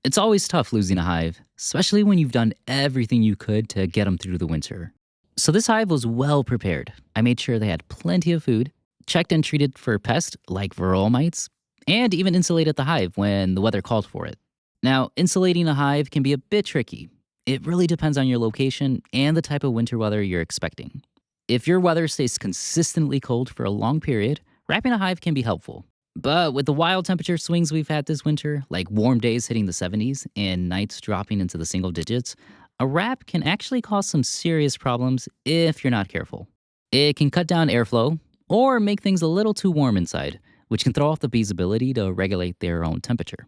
It's always tough losing a hive, especially when you've done everything you could to get them through the winter. So this hive was well prepared. I made sure they had plenty of food, checked and treated for pests like varroa mites, and even insulated the hive when the weather called for it. Now, insulating a hive can be a bit tricky. It really depends on your location and the type of winter weather you're expecting. If your weather stays consistently cold for a long period, wrapping a hive can be helpful. But with the wild temperature swings we've had this winter, like warm days hitting the 70s and nights dropping into the single digits, a wrap can actually cause some serious problems if you're not careful. It can cut down airflow or make things a little too warm inside, which can throw off the bee's ability to regulate their own temperature.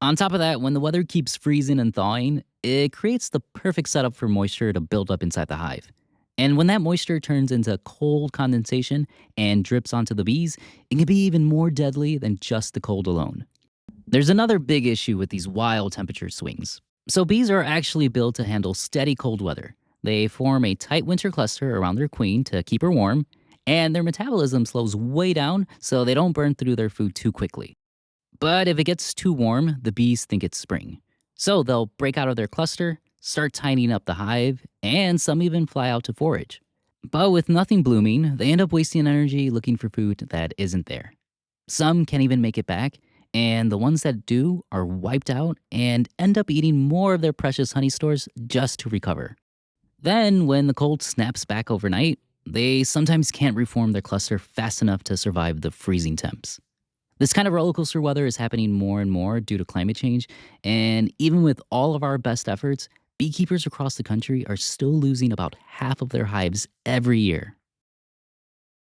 On top of that, when the weather keeps freezing and thawing, it creates the perfect setup for moisture to build up inside the hive. And when that moisture turns into cold condensation and drips onto the bees, it can be even more deadly than just the cold alone. There's another big issue with these wild temperature swings. So, bees are actually built to handle steady cold weather. They form a tight winter cluster around their queen to keep her warm, and their metabolism slows way down so they don't burn through their food too quickly. But if it gets too warm, the bees think it's spring. So they'll break out of their cluster, start tidying up the hive, and some even fly out to forage. But with nothing blooming, they end up wasting energy looking for food that isn't there. Some can't even make it back, and the ones that do are wiped out and end up eating more of their precious honey stores just to recover. Then, when the cold snaps back overnight, they sometimes can't reform their cluster fast enough to survive the freezing temps. This kind of roller coaster weather is happening more and more due to climate change, and even with all of our best efforts, beekeepers across the country are still losing about half of their hives every year.